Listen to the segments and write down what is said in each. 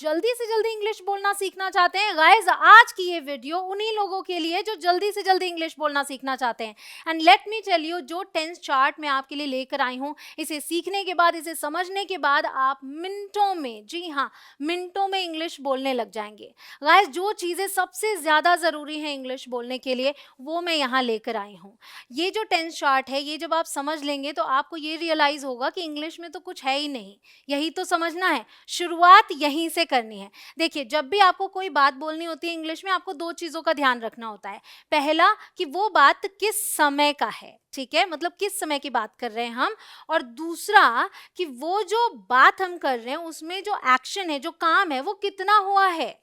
जल्दी से जल्दी इंग्लिश बोलना सीखना चाहते हैं, गाइस आज की ये वीडियो उन्हीं लोगों के लिए जो जल्दी से जल्दी इंग्लिश बोलना सीखना चाहते हैं। And let me tell you, जो टेंस चार्ट मैं आपके लिए लेकर आई हूँ, इसे सीखने के बाद, इसे समझने के बाद आप मिनटों में, जी हाँ मिनटों में इंग्लिश बोलने लग जाएंगे। गाइस जो चीज़ें सबसे ज़्यादा ज़रूरी हैं इंग्लिश बोलने के लिए, वो मैं यहाँ लेकर आई हूँ। ये जो टेंस चार्ट है, ये जब आप समझ लेंगे तो आपको ये रियलाइज़ होगा कि इंग्लिश में तो कुछ है ही नहीं, यही तो समझना है, शुरुआत यहीं से करनी है। देखिए जब भी आपको कोई बात बोलनी होती है इंग्लिश में, आपको दो चीज़ों का ध्यान रखना होता है। पहला कि वो बात किस समय का है, ठीक है, मतलब किस समय की बात कर रहे हैं हम, और दूसरा कि वो जो बात हम कर रहे हैं उसमें जो एक्शन है, जो काम है, वो कितना हुआ है।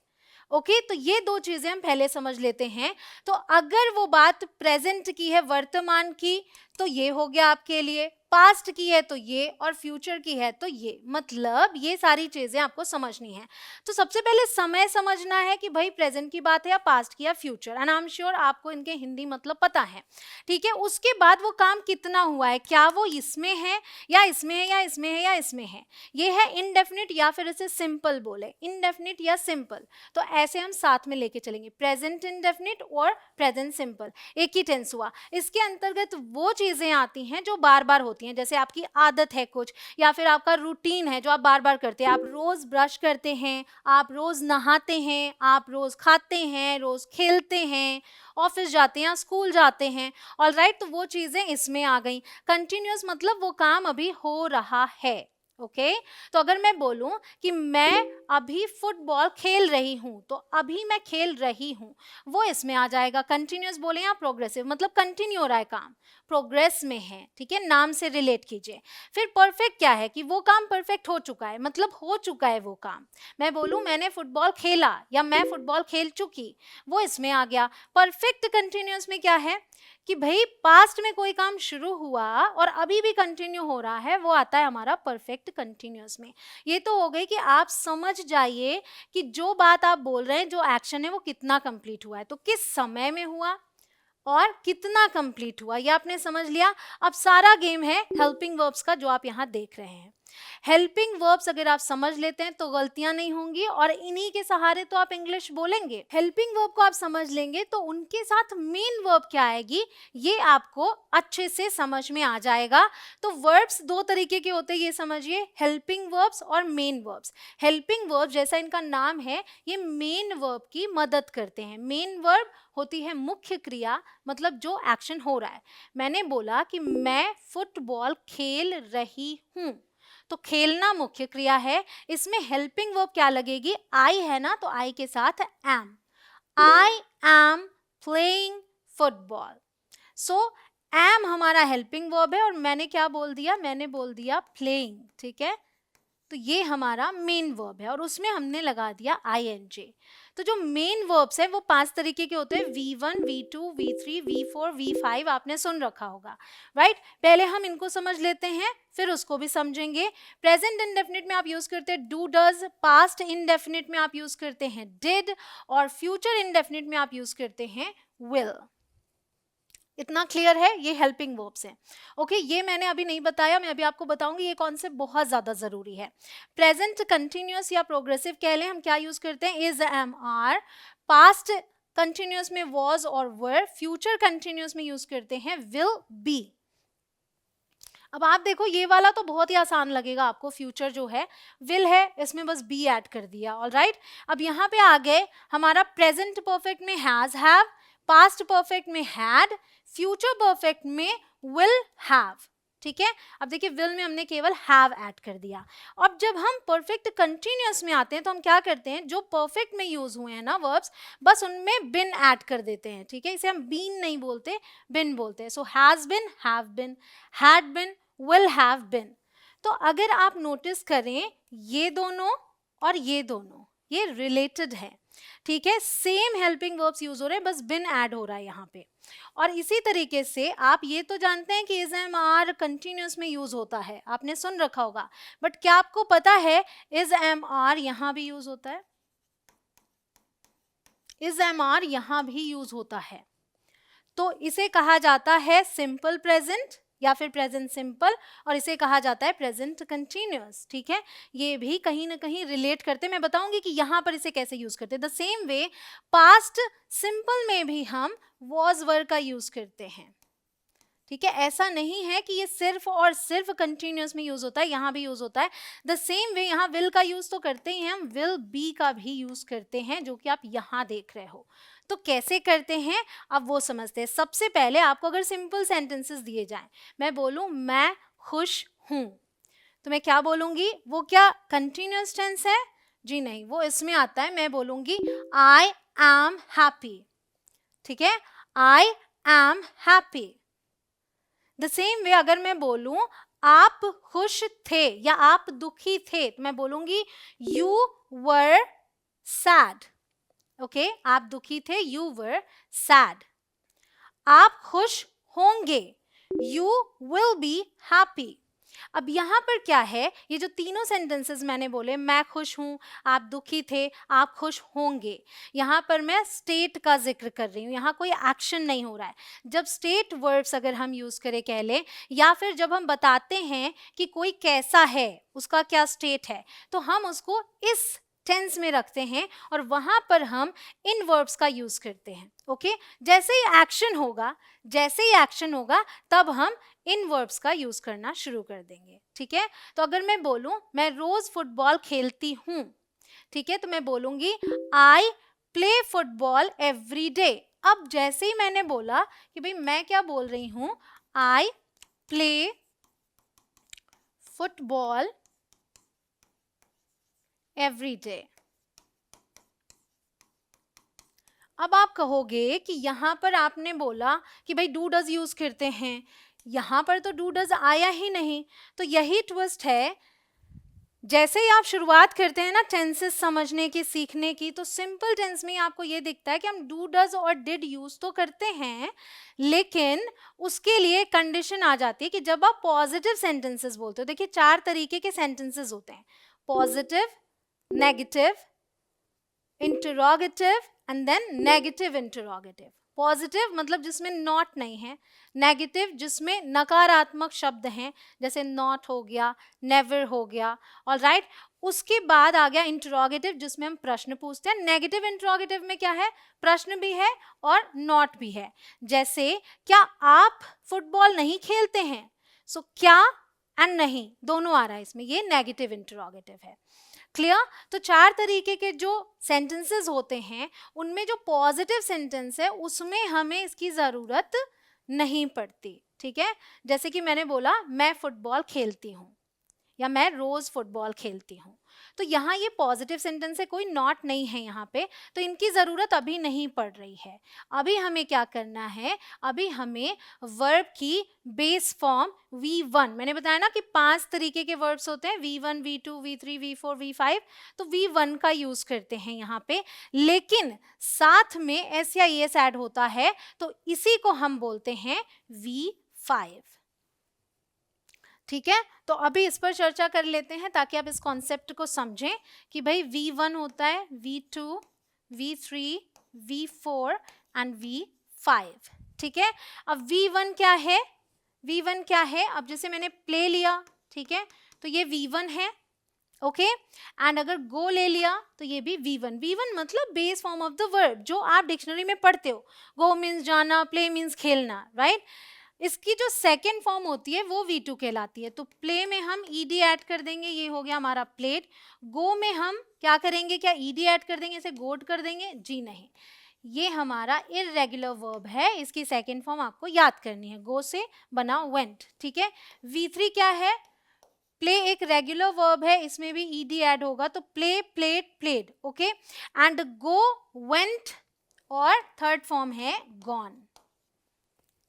ओके तो ये दो चीजें हम पहले समझ लेते हैं। तो अगर वो बात प्रेजेंट की है, वर्तमान की, तो ये हो गया आपके लिए, पास्ट की है तो ये, और फ्यूचर की है तो ये, मतलब ये सारी चीजें आपको समझनी है। तो सबसे पहले समय समझना है कि भाई प्रेजेंट की बात है या पास्ट की या future, and I am sure आपको इनके हिंदी मतलब पता है, ठीक है। उसके बाद वो काम कितना हुआ है, क्या वो इसमें है या इसमें है या इसमें है या इसमें है, ये है इनडेफिनिट या फिर इसे सिंपल बोले, इनडेफिनिट या सिंपल। तो ऐसे हम साथ में लेके चलेंगे, प्रेजेंट इनडेफिनिट और प्रेजेंट सिंपल, एक ही टेंस हुआ। इसके अंतर्गत वो चीजें आती हैं जो बार बार होती हैं, जैसे आपकी आदत है कुछ, या फिर आपका रूटीन है जो आप बार बार करते हैं। आप रोज ब्रश करते हैं, आप रोज नहाते हैं, आप रोज खाते हैं, रोज खेलते हैं, ऑफिस जाते हैं, स्कूल जाते हैं, ऑलराइट। तो वो चीजें इसमें आ गई। कंटिन्यूअस मतलब वो काम अभी हो रहा है। ओके तो अगर मैं बोलूं कि मैं अभी फुटबॉल खेल रही हूं, तो अभी मैं खेल रही हूं, वो इसमें आ जाएगा। कंटिन्यूअस बोले या प्रोग्रेसिव, मतलब कंटिन्यू हो रहा है काम, प्रोग्रेस में है, ठीक है, नाम से रिलेट कीजिए। फिर परफेक्ट क्या है कि वो काम परफेक्ट हो चुका है, मतलब हो चुका है वो काम। मैं बोलूं मैंने फुटबॉल खेला या मैं फुटबॉल खेल चुकी, वो इसमें आ गया। परफेक्ट कंटिन्यूअस में क्या है कि भाई पास्ट में कोई काम शुरू हुआ और अभी भी कंटिन्यू हो रहा है, वो आता है हमारा परफेक्ट कंटिन्यूअस में। ये तो हो गई कि आप समझ जाइए कि जो बात आप बोल रहे हैं, जो एक्शन है, वो कितना कंप्लीट हुआ है, तो किस समय में हुआ और कितना कंप्लीट हुआ, ये आपने समझ लिया। अब सारा गेम है हेल्पिंग वर्ब्स का जो आप यहाँ देख रहे हैं। हेल्पिंग वर्ब्स अगर आप समझ लेते हैं तो गलतियां नहीं होंगी, और इन्हीं के सहारे तो आप इंग्लिश बोलेंगे। हेल्पिंग वर्ब को आप समझ लेंगे तो उनके साथ मेन वर्ब क्या आएगी, ये आपको अच्छे से समझ में आ जाएगा। तो वर्ब्स दो तरीके के होते हैं, ये समझिए, हेल्पिंग वर्ब्स और मेन वर्ब्स। हेल्पिंग वर्ब जैसा इनका नाम है, ये मेन वर्ब की मदद करते हैं। मेन वर्ब होती है मुख्य क्रिया, मतलब जो एक्शन हो रहा है। मैंने बोला कि मैं फुटबॉल खेल रही हूं, तो खेलना मुख्य क्रिया है। इसमें हेल्पिंग वर्ब क्या लगेगी, आई है ना, तो आई के साथ am. I am playing football. So am हमारा हेल्पिंग वर्ब है, और मैंने क्या बोल दिया, मैंने बोल दिया प्लेइंग, ठीक है। तो ये हमारा मेन वर्ब है, और उसमें हमने लगा दिया ing। तो जो मेन वर्ब्स है वो 5 तरीके के होते हैं, V1, V2, V3, V4, V5, आपने सुन रखा होगा, राइट। पहले हम इनको समझ लेते हैं, फिर उसको भी समझेंगे। प्रेजेंट इंडेफिनिट में आप यूज करते हैं डू डज, पास्ट इंडेफिनिट में आप यूज करते हैं डिड, और फ्यूचर इंडेफिनिट में आप यूज करते हैं विल। इतना क्लियर है, ये हेल्पिंग वर्ब्स हैं। ओके ये मैंने अभी नहीं बताया, मैं अभी आपको बताऊंगी, ये कॉन्सेप्ट बहुत ज्यादा जरूरी है। प्रेजेंट कंटिन्यूअस या प्रोग्रेसिव कह लें, हम क्या यूज करते हैं, is, am, are. Past continuous में वॉज और वर। फ्यूचर कंटिन्यूअस में यूज करते हैं विल, बी। अब आप देखो ये वाला तो बहुत ही आसान लगेगा आपको, फ्यूचर जो है विल है, इसमें बस बी ऐड कर दिया, ऑलराइट। अब यहाँ पे आ गए हमारा प्रेजेंट परफेक्ट में हैज, हैव, पास्ट परफेक्ट में हैड, फ्यूचर परफेक्ट में विल हैव, ठीक है। अब देखिए विल में हमने केवल हैव ऐड कर दिया। अब जब हम परफेक्ट कंटिन्यूअस में आते हैं तो हम क्या करते हैं, जो परफेक्ट में यूज हुए हैं ना वर्ब्स, बस उनमें बिन ऐड कर देते हैं, ठीक है। इसे हम बीन नहीं बोलते, बिन बोलते हैं। So has been, have been, had been, will have been. तो अगर आप नोटिस करें, ये दोनों और ये दोनों ये रिलेटेड है, ठीक है, सेम हेल्पिंग वर्ब्स यूज हो रहे हैं, बस बिन ऐड हो रहा है यहाँ पे। और इसी तरीके से आप ये तो जानते हैं कि इज, एम, आर कंटिन्यूअस में यूज होता है, आपने सुन रखा होगा, बट क्या आपको पता है इज, एम, आर यहाँ भी यूज होता है, इज, एम, आर यहाँ भी यूज होता है। तो इसे कहा जाता है सिंपल प्रेजेंट या फिर प्रेजेंट सिंपल, और इसे कहा जाता है प्रेजेंट कंटिन्यूअस। ठीक है, ये भी कहीं ना कहीं रिलेट करते, मैं बताऊंगी कि यहाँ पर इसे कैसे यूज करते हैं। The same way past simple में भी हम वॉज वर्ब का यूज करते हैं। ठीक है, ऐसा नहीं है कि ये सिर्फ और सिर्फ कंटिन्यूअस में यूज होता है, यहाँ भी यूज होता है। द सेम वे यहाँ विल का यूज तो करते ही हैं, हम विल बी का भी यूज करते हैं, जो कि आप यहाँ देख रहे हो। तो कैसे करते हैं अब वो समझते हैं। सबसे पहले आपको अगर सिंपल सेंटेंसेस दिए जाएं, मैं बोलूं मैं खुश हूं, तो मैं क्या बोलूंगी? वो क्या कंटिन्यूअस टेंस है? जी नहीं, वो इसमें आता है। मैं बोलूंगी आई एम हैप्पी। ठीक है, I am happy. The same वे अगर मैं बोलूं आप खुश थे या आप दुखी थे, तो मैं बोलूंगी यू वर सैड। ओके, आप दुखी थे, यू वर सैड। आप खुश होंगे, यू विल बी हैप्पी। अब यहाँ पर क्या है, ये जो तीनों सेंटेंसेस मैंने बोले, मैं खुश हूं, आप दुखी थे, आप खुश होंगे, यहाँ पर मैं स्टेट का जिक्र कर रही हूँ, यहाँ कोई एक्शन नहीं हो रहा है। जब स्टेट वर्ब्स अगर हम यूज करें कह लें, या फिर जब हम बताते हैं कि कोई कैसा है, उसका क्या स्टेट है, तो हम उसको इस टेंस में रखते हैं और वहां पर हम इन वर्ब्स का यूज करते हैं। ओके, जैसे ही एक्शन होगा तब हम इन वर्ब्स का यूज करना शुरू कर देंगे। ठीक है, तो अगर मैं बोलूं मैं रोज फुटबॉल खेलती हूं, ठीक है, तो मैं बोलूंगी I play football every day. अब जैसे ही मैंने बोला कि भाई मैं क्या बोल रही हूं, I play football every day. अब आप कहोगे कि यहाँ पर आपने बोला कि भाई डू डज यूज करते हैं, यहाँ पर तो डू डज आया ही नहीं। तो यही ट्विस्ट है, जैसे ही आप शुरुआत करते हैं ना टेंसेस समझने की, सीखने की, तो सिंपल टेंस में आपको ये दिखता है कि हम डू डज और डिड यूज तो करते हैं, लेकिन उसके लिए कंडीशन आ जाती है कि जब आप पॉजिटिव सेंटेंसेस बोलते हो। देखिए 4 तरीके के सेंटेंसेस होते हैं, positive, negative, interrogative and then negative interrogative. Positive मतलब जिसमें नॉट नहीं है, नेगेटिव जिसमें नकारात्मक शब्द हैं, जैसे नॉट हो गया, नेवर हो गया, ऑलराइट। उसके बाद आ गया इंटरोगेटिव, जिसमें हम प्रश्न पूछते हैं। नेगेटिव इंटरोगेटिव में क्या है, प्रश्न भी है और नॉट भी है। जैसे क्या आप फुटबॉल नहीं खेलते हैं, सो क्या एंड नहीं दोनों आ रहा है इसमें, ये नेगेटिव इंटरोगेटिव है। क्लियर? तो 4 तरीके के जो सेंटेंसेस होते हैं, उनमें जो पॉजिटिव सेंटेंस है उसमें हमें इसकी जरूरत नहीं पड़ती। ठीक है, जैसे कि मैंने बोला मैं फुटबॉल खेलती हूँ या मैं रोज फुटबॉल खेलती हूँ, तो यहाँ ये पॉजिटिव सेंटेंस है, कोई नॉट नहीं है यहाँ पे, तो इनकी ज़रूरत अभी नहीं पड़ रही है। अभी हमें क्या करना है, अभी हमें वर्ब की बेस फॉर्म V1, मैंने बताया ना कि 5 तरीके के वर्ब्स होते हैं, V1, V2, V3, V4, V5, तो V1 का यूज़ करते हैं यहाँ पे, लेकिन साथ में एस या एस ऐड होता है, तो इसी को हम बोलते हैं V5। ठीक है, तो अभी इस पर चर्चा कर लेते हैं ताकि आप इस कॉन्सेप्ट को समझें कि भाई V1 होता है, V2, V3, V4 and V5। ठीक है, अब V1 क्या है, V1 क्या है, अब जैसे मैंने प्ले लिया, ठीक है, तो ये V1 है। ओके, एंड अगर गो ले लिया तो ये भी V1। V1 मतलब base form of the verb, जो आप डिक्शनरी में पढ़ते हो। गो मीन्स जाना, प्ले मीन्स खेलना, राइट। इसकी जो सेकेंड फॉर्म होती है वो V2 कहलाती है। तो प्ले में हम ed ऐड कर देंगे, ये हो गया हमारा प्लेड। गो में हम क्या करेंगे, क्या ed ऐड कर देंगे, इसे गोड कर देंगे? जी नहीं, ये हमारा इररेगुलर वर्ब है, इसकी सेकेंड फॉर्म आपको याद करनी है, गो से बना वेंट। ठीक है, V3 क्या है, प्ले एक रेगुलर वर्ब है, इसमें भी ed ऐड होगा, तो play, played, played. Okay, and go, went, और थर्ड फॉर्म है गॉन।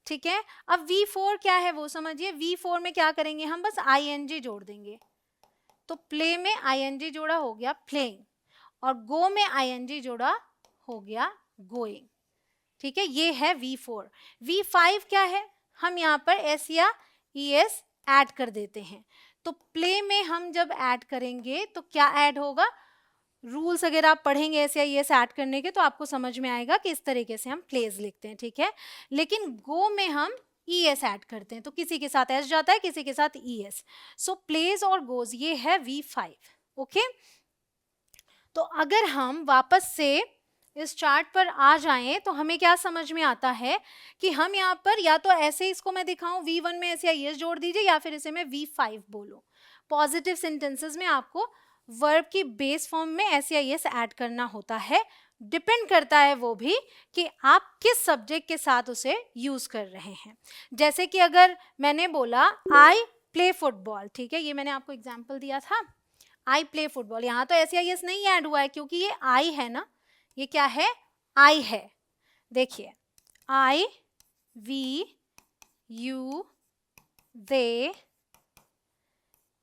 ठीक है, अब V4 क्या है वो समझिए। V4 में क्या करेंगे, हम बस ing जोड़ देंगे, तो प्ले में ing जोड़ा हो गया प्लेइंग, और गो में ing जोड़ा हो गया गोइंग। ठीक है, ये है V4। V5 क्या है, हम यहाँ पर s या es ऐड कर देते हैं, तो प्ले में हम जब ऐड करेंगे तो क्या ऐड होगा, रूल्स अगर आप पढ़ेंगे ऐसे ये ऐड करने के तो आपको समझ में आएगा कि इस तरीके से हम प्लेज लिखते हैं। ठीक है, लेकिन गो में हम ES ऐड करते हैं, तो किसी के साथ S जाता है, किसी के साथ ES. सो प्लेज और गोज ये है V5. ओके, तो अगर हम वापस से इस चार्ट पर आ जाएं तो हमें क्या समझ में आता है कि हम यहाँ पर या तो ऐसे इसको मैं दिखाऊं V1 में ऐसे ES जोड़ दीजिए, या फिर इसे मैं V5 बोलूं. पॉजिटिव सेंटेंसेस में आपको वर्ब की बेस फॉर्म में SEIS ऐड करना होता है. डिपेंड करता है वो भी कि आप किस सब्जेक्ट के साथ उसे यूज कर रहे हैं. जैसे कि अगर मैंने बोला आई प्ले फुटबॉल, ठीक है, ये मैंने आपको एग्जाम्पल दिया था, आई प्ले फुटबॉल. यहाँ तो SEIS नहीं ऐड हुआ है क्योंकि ये आई है ना, ये क्या है, आई है. देखिए, I, we, you, they,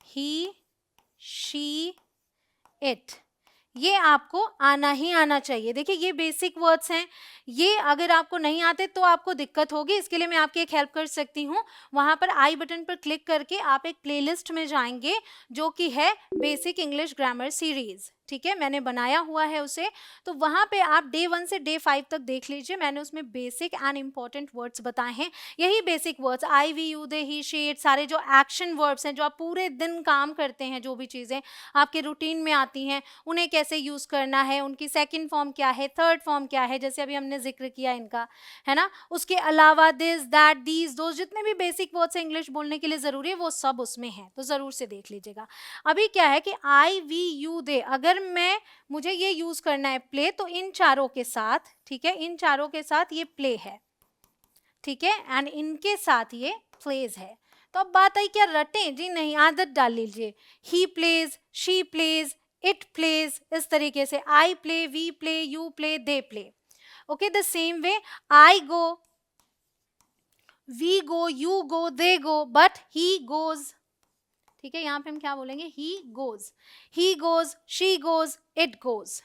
he, she, it, ये आपको आना ही आना चाहिए. देखिए ये बेसिक वर्ड्स हैं, ये अगर आपको नहीं आते तो आपको दिक्कत होगी. इसके लिए मैं आपकी एक हेल्प कर सकती हूँ. वहाँ पर आई बटन पर क्लिक करके आप एक प्लेलिस्ट में जाएंगे जो कि है बेसिक इंग्लिश ग्रामर सीरीज. ठीक है, मैंने बनाया हुआ है उसे, तो वहाँ पे आप डे 1 से डे 5 तक देख लीजिए. मैंने उसमें बेसिक एंड इंपॉर्टेंट वर्ड्स बताए हैं. यही basic words I, we, you, they, he, she, it, सारे जो एक्शन वर्ब्स हैं, जो आप पूरे दिन काम करते हैं, जो भी चीज़ें आपके रूटीन में आती हैं, उन्हें कैसे यूज़ करना है, उनकी सेकेंड फॉर्म क्या है, थर्ड फॉर्म क्या है, जैसे अभी हमने जिक्र किया इनका, है ना. उसके अलावा दिस, दैट, दीज, दोज, जितने भी बेसिक वर्ड्स हैं इंग्लिश बोलने के लिए ज़रूरी है वो सब उसमें है, तो ज़रूर से देख लीजिएगा. अभी क्या है कि आई, वी, यू, दे, अगर मुझे ये यूज करना है प्ले, तो इन चारों के साथ, ठीक है, इन चारों के साथ ये प्ले है, ठीक है, एंड इनके साथ ये प्लेज है. तो अब बात आई क्या रटें, जी नहीं, आदत डाल लीजिए. He plays, she plays, it plays, इस तरीके से I play, we play, you play, they play. Okay, the same way I go, we go, you go, they go, but he goes. ठीक है, यहाँ पे हम क्या बोलेंगे, he goes, she goes, it goes.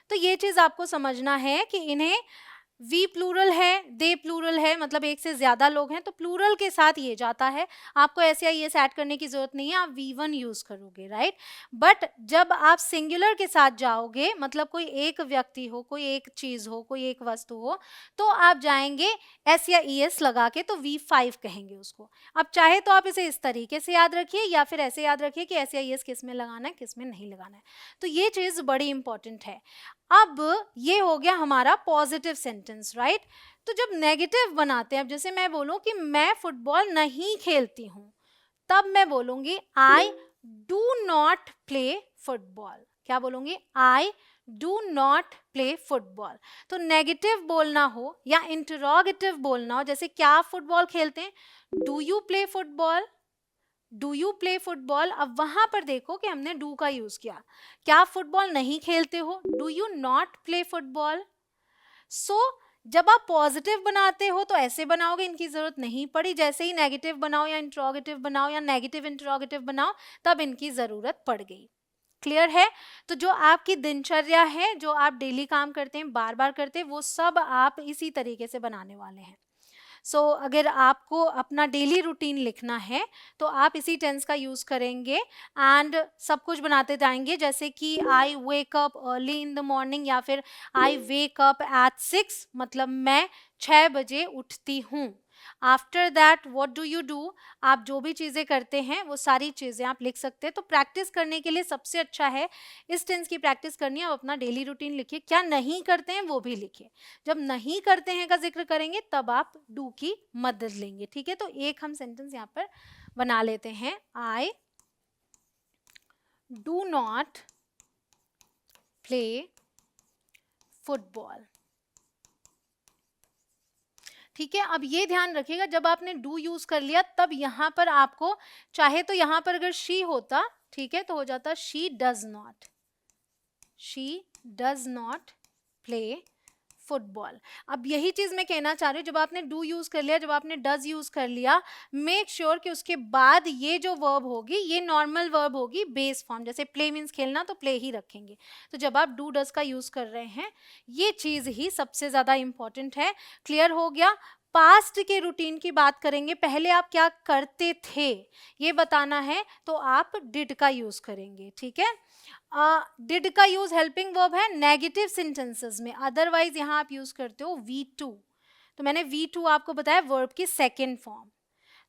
तो ये चीज आपको समझना है कि इन्हें वी प्लूरल है, दे प्लूरल है, मतलब एक से ज्यादा लोग हैं, तो प्लूरल के साथ ये जाता है. आपको SEIS ऐड करने की जरूरत नहीं है, आप V1 यूज करोगे, राइट. बट जब आप सिंगुलर के साथ जाओगे, मतलब कोई एक व्यक्ति हो, कोई एक चीज हो, कोई एक वस्तु हो, तो आप जाएंगे SEIS लगा के, तो V5 कहेंगे उसको. अब चाहे तो आप इसे इस तरीके से याद रखिए, या फिर ऐसे याद रखिए कि SEIS किस में लगाना है, किस में नहीं लगाना है. तो ये चीज बड़ी इंपॉर्टेंट है. अब ये हो गया हमारा पॉजिटिव सेंटेंस, राइट. तो जब नेगेटिव बनाते हैं, अब जैसे मैं बोलूं कि मैं फुटबॉल नहीं खेलती हूं, तब मैं बोलूंगी I do not play football. क्या बोलूंगी, I do not play football. तो नेगेटिव बोलना हो या इंटरोगेटिव बोलना हो, जैसे क्या आप फुटबॉल खेलते हैं, do you play football, do you play football. अब वहां पर देखो कि हमने डू का यूज किया. क्या आप फुटबॉल नहीं खेलते हो, do you not play football. So जब आप पॉजिटिव बनाते हो तो ऐसे बनाओगे, इनकी जरूरत नहीं पड़ी. जैसे ही नेगेटिव बनाओ या इंट्रोगेटिव बनाओ या नेगेटिव इंट्रोगेटिव बनाओ, तब इनकी जरूरत पड़ गई. क्लियर है. तो जो आपकी दिनचर्या है, जो आप डेली काम करते हैं, बार बार करते हैं, वो सब आप इसी तरीके से बनाने वाले हैं. सो अगर आपको अपना डेली रूटीन लिखना है तो आप इसी टेंस का यूज करेंगे एंड सब कुछ बनाते जाएंगे. जैसे कि I wake up early in the morning, या फिर आई वेक अप एट 6, मतलब मैं 6 बजे उठती हूँ. After that what do you do, आप जो भी चीज़ें करते हैं वो सारी चीज़ें आप लिख सकते हैं. तो प्रैक्टिस करने के लिए सबसे अच्छा है, इस टेंस की प्रैक्टिस करनी है, आप अपना डेली रूटीन लिखिए. क्या नहीं करते हैं वो भी लिखिए. जब नहीं करते हैं का जिक्र करेंगे तब आप डू की मदद लेंगे. ठीक है, तो एक हम सेंटेंस यहाँ पर बना लेते हैं, I do not play football. ठीक है, अब ये ध्यान रखिएगा, जब आपने डू यूज कर लिया तब यहाँ पर आपको, चाहे तो यहाँ पर अगर शी होता, ठीक है, तो हो जाता she does not play football. अब यही चीज मैं कहना चाह रही हूँ, जब आपने डू यूज कर लिया, जब आपने डज यूज कर लिया, मेक श्योर कि उसके बाद ये जो वर्ब होगी ये नॉर्मल वर्ब होगी, बेस फॉर्म. जैसे प्ले मीन्स खेलना, तो प्ले ही रखेंगे. तो जब आप डू डज का यूज कर रहे हैं, ये चीज ही सबसे ज्यादा इंपॉर्टेंट है. क्लियर हो गया. पास्ट के रूटीन की बात करेंगे. पहले आप क्या करते थे ये बताना है, तो आप डिड का यूज करेंगे. ठीक है, डिड का यूज हेल्पिंग वर्ब है नेगेटिव सेंटेंसेस में, अदरवाइज यहाँ आप यूज करते हो V2. तो मैंने V2 आपको बताया वर्ब की सेकेंड फॉर्म।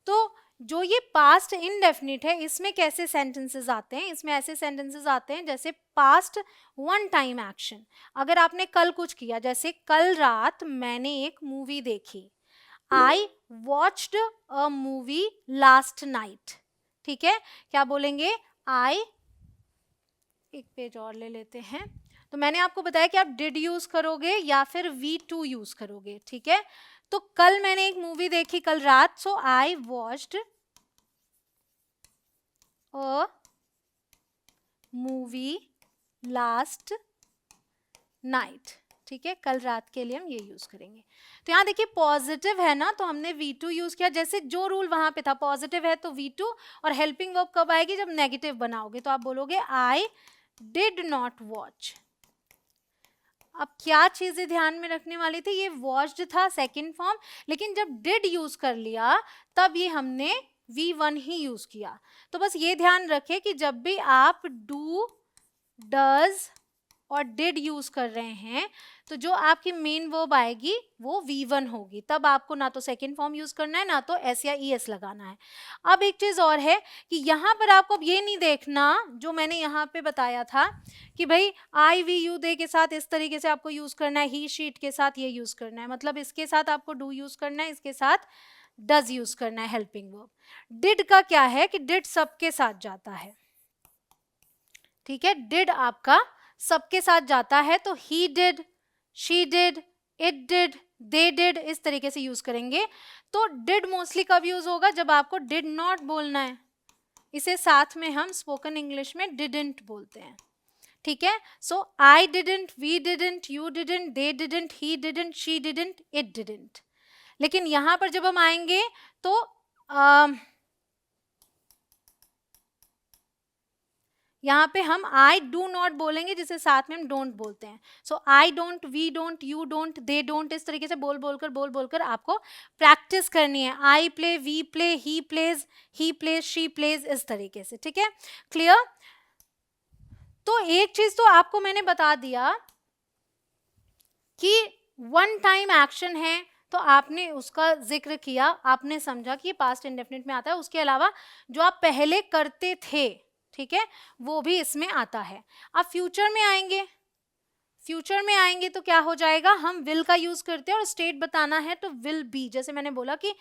तो जो ये पास्ट इनडेफिनिट है, इसमें कैसे सेंटेंसेस आते हैं? इसमें ऐसे सेंटेंसेस आते हैं जैसे पास्ट वन टाइम एक्शन। अगर आपने कल कुछ किया, जैसे कल रात मैंने एक मूवी देखी, आई watched a movie last night. ठीक है, क्या बोलेंगे? आई, एक पेज और ले लेते हैं। तो मैंने आपको बताया कि आप डिड यूज करोगे या फिर V2 यूज करोगे। ठीक है, तो कल मैंने एक मूवी देखी कल रात, so I watched a movie last night. ठीक है, कल रात के लिए हम ये यूज करेंगे। तो यहाँ देखिए पॉजिटिव है ना, तो हमने V2 यूज किया। जैसे जो रूल वहां पे था, पॉजिटिव है तो V2, और हेल्पिंग वर्ब कब आएगी? जब नेगेटिव बनाओगे, तो आप बोलोगे आई डिड नॉट वॉच। अब क्या चीजें ध्यान में रखने वाली थी? ये वॉच्ड था सेकंड फॉर्म, लेकिन जब डिड यूज कर लिया तब ये हमने V1 ही यूज किया। तो बस ये ध्यान रखें कि जब भी आप डू, डज और डिड यूज कर रहे हैं, तो जो आपकी मेन वर्ब आएगी वो V1 होगी। तब आपको ना तो सेकंड फॉर्म यूज करना है, ना तो एस या ES लगाना है। अब एक चीज और है कि यहाँ पर आपको अब ये नहीं देखना जो मैंने यहाँ पे बताया था कि भाई आई वी यू दे के साथ इस तरीके से आपको यूज करना है, ही शीट के साथ ये यूज करना है, मतलब इसके साथ आपको डू यूज करना है, इसके साथ डज यूज करना है हेल्पिंग वर्ब। डिड का क्या है कि डिड सबके साथ जाता है। ठीक है, डिड आपका सबके साथ जाता है, तो he did, she did, it did, they did, इस तरीके से यूज करेंगे। तो डिड मोस्टली कब यूज होगा? जब आपको डिड नॉट बोलना है। इसे साथ में हम स्पोकन इंग्लिश में डिडंट बोलते हैं। ठीक है, so I didn't, we didn't, you didn't, they didn't, he didn't, she didn't, it didn't. लेकिन यहां पर जब हम आएंगे तो यहाँ पे हम आई डू नॉट बोलेंगे, जिसे साथ में हम डोंट बोलते हैं। So I don't, we don't, you don't, they don't, इस तरीके से बोल बोलकर आपको प्रैक्टिस करनी है। I play, we play, he plays, she plays, इस तरीके से। ठीक है, क्लियर? तो एक चीज तो आपको मैंने बता दिया कि वन टाइम एक्शन है, तो आपने उसका जिक्र किया, आपने समझा कि ये पास्ट इंडेफिनिट में आता है। उसके अलावा जो आप पहले करते थे, ठीक है, वो भी इसमें आता है। अब फ्यूचर में आएंगे, फ्यूचर में आएंगे तो क्या हो जाएगा? हम विल का यूज करते हैं, और स्टेट बताना है तो विल बी। जैसे मैंने बोला कि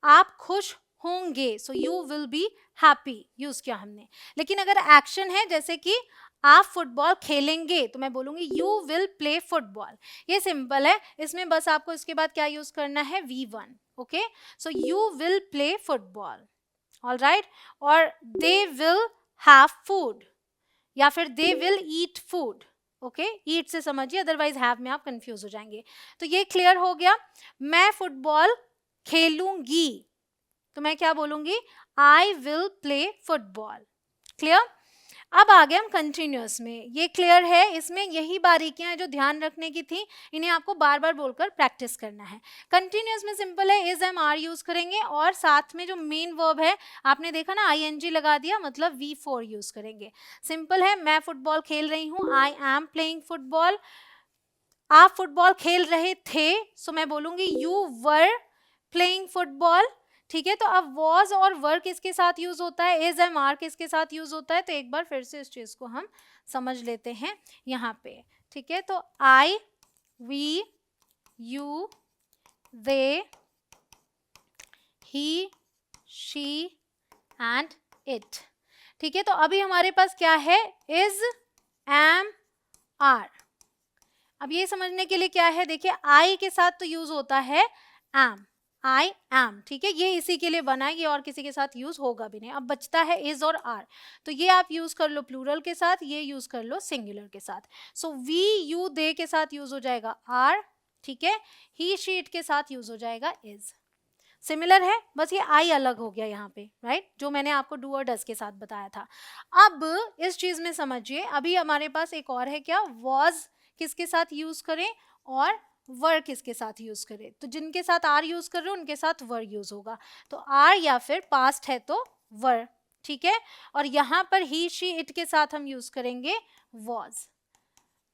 आप खुश होंगे, सो you will be happy use किया हमने। लेकिन अगर एक्शन है, जैसे कि आप फुटबॉल खेलेंगे, तो मैं बोलूंगी यू विल प्ले फुटबॉल। ये सिंपल है, इसमें बस आपको इसके बाद क्या यूज करना है? V1। Okay, so you will play football, alright. और दे विल हैव फूड, या फिर they will eat food. Okay, eat से समझिए, अदरवाइज हैव में आप कंफ्यूज हो जाएंगे। तो ये क्लियर हो गया। मैं फुटबॉल खेलूंगी, तो मैं क्या बोलूंगी? I will play football. Clear? अब आ गए हम कंटिन्यूअस में। ये क्लियर है? इसमें यही बारीकियां हैं जो ध्यान रखने की थी, इन्हें आपको बार बार बोलकर प्रैक्टिस करना है। कंटिन्यूअस में सिंपल है, इज एम आर यूज करेंगे, और साथ में जो मेन वर्ब है आपने देखा ना, ING लगा दिया, मतलब V4 यूज करेंगे। सिंपल है, मैं फुटबॉल खेल रही हूँ, आई एम प्लेइंग फुटबॉल। आप फुटबॉल खेल रहे थे, सो मैं बोलूंगी यू वर प्लेइंग फुटबॉल। ठीक है, तो अब वॉज और वर किसके साथ यूज होता है? इज एम आर किसके साथ यूज होता है? तो एक बार फिर से इस चीज को हम समझ लेते हैं यहाँ पे। ठीक है, तो I, we, you, they, he, she and it. ठीक है, तो अभी हमारे पास क्या है? Is, am, are. अब ये समझने के लिए क्या है, देखिए आई के साथ तो यूज होता है एम, आई एम। ठीक है, ये इसी के लिए बना है, ये और किसी के साथ यूज होगा भी नहीं। अब बचता है इज और आर, तो ये आप यूज कर लो प्लूरल के साथ, ये यूज कर लो सिंगुलर के साथ। सो वी, यू, दे के साथ यूज हो जाएगा आर। ठीक है, ही, शी, इट के साथ यूज हो जाएगा इज। सिमिलर है, बस ये आई अलग हो गया यहाँ पे, राइट, जो मैंने आपको डू और डज के साथ बताया था। अब इस चीज में समझिए, अभी हमारे पास एक और है, क्या? वॉज किसके साथ यूज करें और वर किसके साथ यूज करें? तो जिनके साथ आर यूज कर रहे हो उनके साथ वर यूज होगा, तो आर या फिर पास्ट है तो वर। ठीक है, और यहाँ पर ही, शी, इट के साथ हम यूज करेंगे वॉज।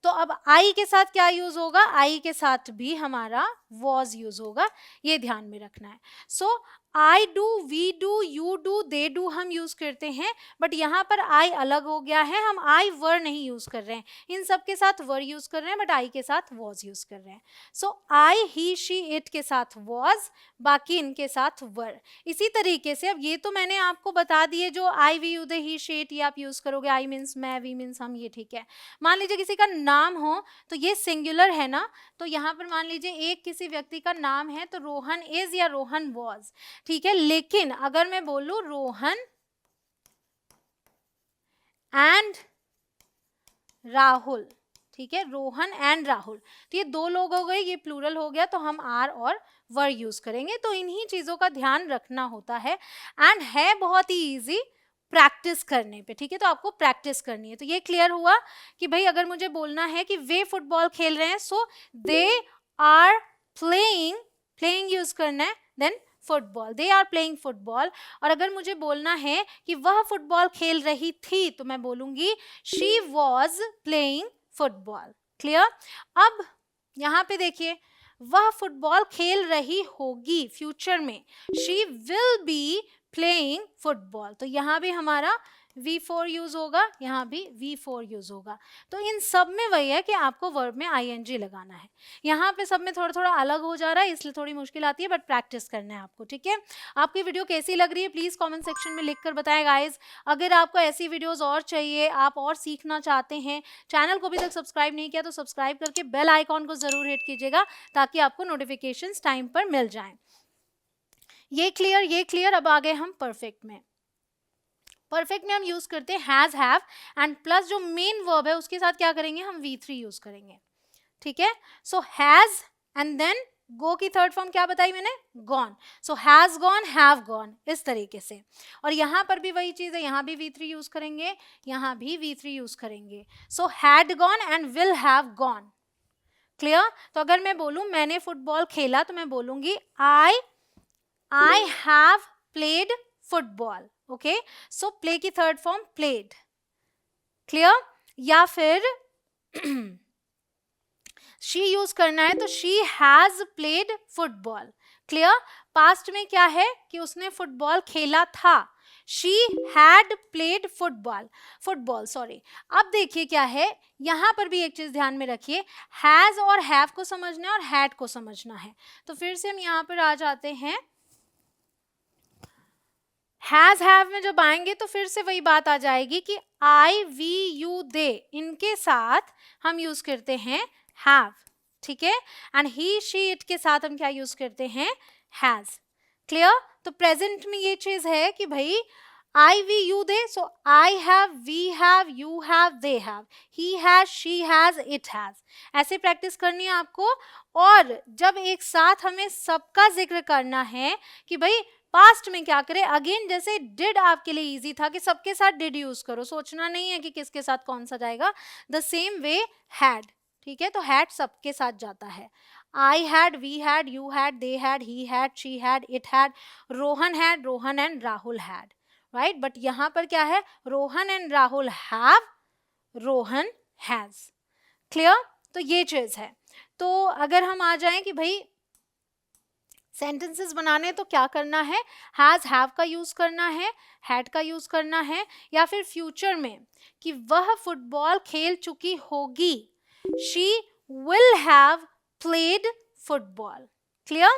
तो अब आई के साथ क्या यूज होगा, आई के साथ भी हमारा वॉज यूज होगा, ये ध्यान में रखना है. So I do, we do, you do, they do हम यूज करते हैं, बट यहाँ पर आई अलग हो गया है, हम आई वर नहीं यूज कर रहे हैं. इन सब के साथ वर यूज कर रहे हैं, बट आई के साथ वॉज यूज कर रहे हैं. So I, he, she, it के साथ वॉज, बाकी इनके साथ वर. इसी तरीके से अब ये तो मैंने आपको बता दिए, जो I, we, you, they, he, she, it ये आप यूज करोगे. आई मीन्स मैं, वी मीन्स हम, ये ठीक है. मान लीजिए किसी का नाम हो, तो ये सिंगुलर है ना, तो यहाँ पर मान लीजिए एक किसी व्यक्ति का नाम है, तो रोहन इज या रोहन वॉज, ठीक है. लेकिन अगर मैं बोलूं रोहन एंड राहुल, ठीक है, रोहन एंड राहुल, तो ये दो लोग हो गए, ये प्लूरल हो गया, तो हम आर और वर यूज करेंगे. तो इन्हीं चीजों का ध्यान रखना होता है, एंड है बहुत ही इजी प्रैक्टिस करने पे, ठीक है. तो आपको प्रैक्टिस करनी है. तो ये क्लियर हुआ कि भाई अगर मुझे बोलना है कि वे फुटबॉल खेल रहे हैं, so they are playing, playing use करना है, then football, they are playing football. और अगर मुझे बोलना है कि वह फुटबॉल खेल रही थी, तो मैं बोलूंगी she was playing football. Clear. अब यहाँ पे देखिए, वह फुटबॉल खेल रही होगी फ्यूचर में, she will be playing football. तो यहाँ भी हमारा V4 यूज होगा, यहाँ भी V4 यूज होगा. तो इन सब में वही है कि आपको वर्ब में ing लगाना है. यहाँ पे सब में थोड़ा थोड़ा अलग हो जा रहा है, इसलिए थोड़ी मुश्किल आती है, बट प्रैक्टिस करना है आपको, ठीक है. आपकी वीडियो कैसी लग रही है प्लीज कमेंट सेक्शन में लिख कर बताएं गाइज. अगर आपको ऐसी वीडियोस और चाहिए, आप और सीखना चाहते हैं, चैनल को अभी तक सब्सक्राइब नहीं किया तो सब्सक्राइब करके बेल आइकॉन को जरूर हिट कीजिएगा, ताकि आपको नोटिफिकेशंस टाइम पर मिल जाएं. ये क्लियर, ये क्लियर. अब आ गए हम परफेक्ट में. परफेक्ट में हम यूज करते हैं हैज, हैव, एंड प्लस जो मेन वर्ब है उसके साथ क्या करेंगे, हम V3 यूज करेंगे, ठीक है. So has and then go की थर्ड फॉर्म क्या बताई मैंने, gone. So has gone, have gone, इस तरीके से. और यहाँ पर भी वही चीज है, यहाँ भी V3 यूज करेंगे, यहाँ भी V3 यूज करेंगे. So had gone and will have gone. Clear. तो अगर मैं बोलूं मैंने फुटबॉल खेला, तो मैं बोलूंगी I have played football. Okay. So play की थर्ड फॉर्म played. क्लियर. या फिर she यूज करना है, तो she has played football. Clear. Past में क्या है कि उसने फुटबॉल खेला था, she had played football sorry. अब देखिए क्या है, यहां पर भी एक चीज ध्यान में रखिए, has और have को समझना है और had को समझना है. तो फिर से हम यहां पर आ जाते हैं, हैज, हैव में जब आएंगे तो फिर से वही बात आ जाएगी कि आई, वी, यू, दे, इनके साथ हम यूज करते हैं हैव, ठीक है. एंड ही, शी, इट के साथ हम क्या यूज करते हैं, हैज. क्लियर. तो प्रेजेंट में ये चीज है कि भाई I, we, you, they, so I have, we have, you have, they have, he has, she has, it has. ऐसे प्रैक्टिस करनी है आपको. और जब एक साथ हमें सबका जिक्र करना है कि भाई पास्ट में क्या करें, अगेन जैसे डिड आपके लिए इजी था कि सबके साथ डिड यूज करो, सोचना नहीं है कि किसके साथ कौन सा जाएगा. द सेम वे हैड, ठीक है. तो हैड सबके साथ जाता है. I had, we had, you had, they had, he had, she had, it had, Rohan had, Rohan and Rahul had, right. But यहाँ पर क्या है, Rohan and Rahul have, Rohan has. Clear. तो ये चीज है. तो अगर हम आ जाएं कि भाई सेंटेंसेस बनाने तो क्या करना है, हैज, हैव का यूज करना है, हैड का यूज करना है, या फिर फ्यूचर में कि वह फुटबॉल खेल चुकी होगी, she will have played football. Clear.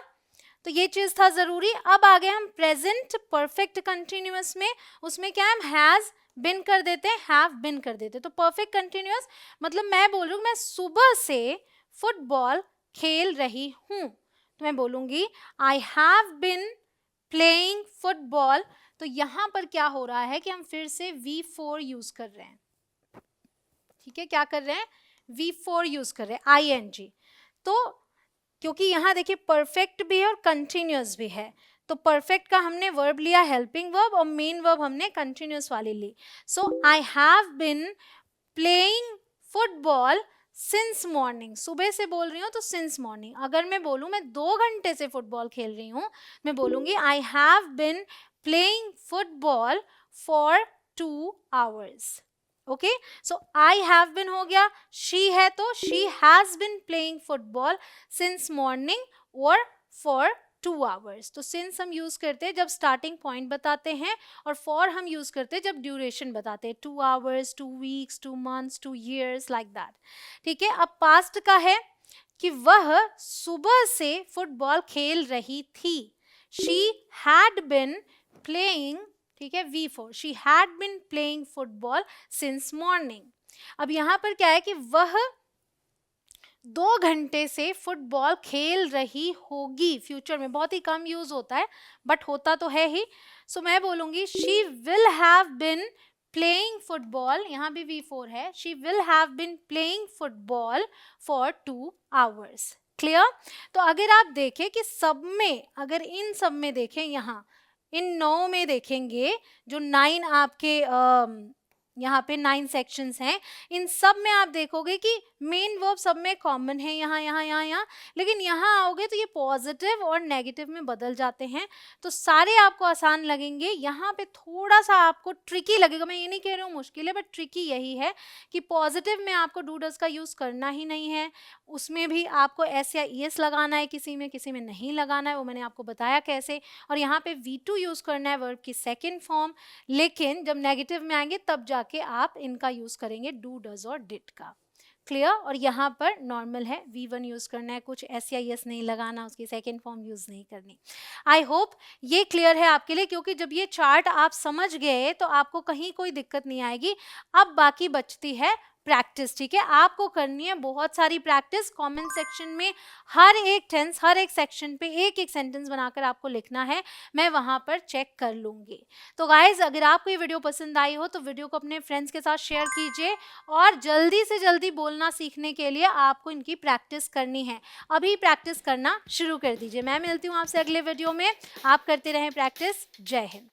तो ये चीज था जरूरी. अब आ गए हम प्रेजेंट परफेक्ट कंटिन्यूअस में. उसमें क्या हम हैज बिन कर देते हैं, हैव बिन कर देते हैं. तो परफेक्ट कंटिन्यूअस मतलब मैं बोल रही हूँ मैं सुबह से फुटबॉल खेल रही हूँ, तो मैं बोलूंगी आई हैव बिन प्लेइंग फुटबॉल. तो यहां पर क्या हो रहा है कि हम फिर से V4 यूज कर रहे हैं, ठीक है. क्या कर रहे हैं, V4 यूज कर रहे हैं, ing. तो क्योंकि यहाँ देखिए परफेक्ट भी है और कंटिन्यूअस भी है, तो परफेक्ट का हमने वर्ब लिया हेल्पिंग वर्ब और मेन वर्ब हमने कंटिन्यूअस वाली ली. So I have been playing football since morning. सुबह से बोल रही हूँ तो सिंस मॉर्निंग. अगर मैं बोलूँ मैं 2 घंटे से फुटबॉल खेल रही हूँ, मैं बोलूँगी आई have been playing football for 2 hours. Okay, so I have बिन हो गया, शी है तो she has been playing football since morning और फॉर 2 आवर्स। तो सिंस हम यूज करते हैं जब स्टार्टिंग पॉइंट बताते हैं, और फॉर हम यूज करते हैं जब ड्यूरेशन बताते हैं, 2 hours, 2 weeks, 2 months, 2 years, like that. ठीक है, अब पास्ट का है कि वह सुबह से फुटबॉल खेल रही थी, शी हैड बिन प्लेइंग, ठीक है, V4, she had been playing football since morning. अब यहां पर क्या है कि वह 2 घंटे से फुटबॉल खेल रही होगी, फ्यूचर में बहुत ही कम यूज होता है बट होता तो है ही। सो मैं बोलूंगी she will have been playing football, यहाँ भी V4 है, she will have been playing football for 2 hours. Clear? तो अगर आप देखें कि सब में, अगर इन सब में देखें, यहाँ इन 9 में देखेंगे, जो 9 आपके यहाँ पे 9 सेक्शंस हैं, इन सब में आप देखोगे कि मेन वर्ब सब में कॉमन है, यहाँ यहाँ यहाँ यहाँ, लेकिन यहाँ आओगे तो ये पॉजिटिव और नेगेटिव में बदल जाते हैं, तो सारे आपको आसान लगेंगे। यहाँ पे थोड़ा सा आपको ट्रिकी लगेगा, मैं ये नहीं कह रही हूँ मुश्किल है, बट ट्रिकी यही है कि पॉजिटिव में आपको डू डज का यूज़ करना ही नहीं है, उसमें भी आपको एस या ईएस लगाना है, किसी में नहीं लगाना है, वो मैंने आपको बताया कैसे। और यहाँ पे V2 यूज़ करना है वर्ब की सेकेंड फॉर्म, लेकिन जब नेगेटिव में आएंगे तब जाके आप इनका यूज़ करेंगे डू डज और डिड का। क्लियर? और यहाँ पर नॉर्मल है, V1 यूज करना है, कुछ एस या एस नहीं लगाना, उसकी सेकेंड फॉर्म यूज नहीं करनी। आई होप ये क्लियर है आपके लिए, क्योंकि जब ये चार्ट आप समझ गए तो आपको कहीं कोई दिक्कत नहीं आएगी। अब बाकी बचती है प्रैक्टिस। ठीक है, आपको करनी है बहुत सारी प्रैक्टिस। कमेंट सेक्शन में हर एक टेंस, हर एक सेक्शन पे एक एक सेंटेंस बनाकर आपको लिखना है, मैं वहां पर चेक कर लूंगी। तो गाइज, अगर आपको ये वीडियो पसंद आई हो तो वीडियो को अपने फ्रेंड्स के साथ शेयर कीजिए, और जल्दी से जल्दी बोलना सीखने के लिए आपको इनकी प्रैक्टिस करनी है, अभी प्रैक्टिस करना शुरू कर दीजिए। मैं मिलती हूँ आपसे अगले वीडियो में, आप करते रहें प्रैक्टिस। जय हिंद।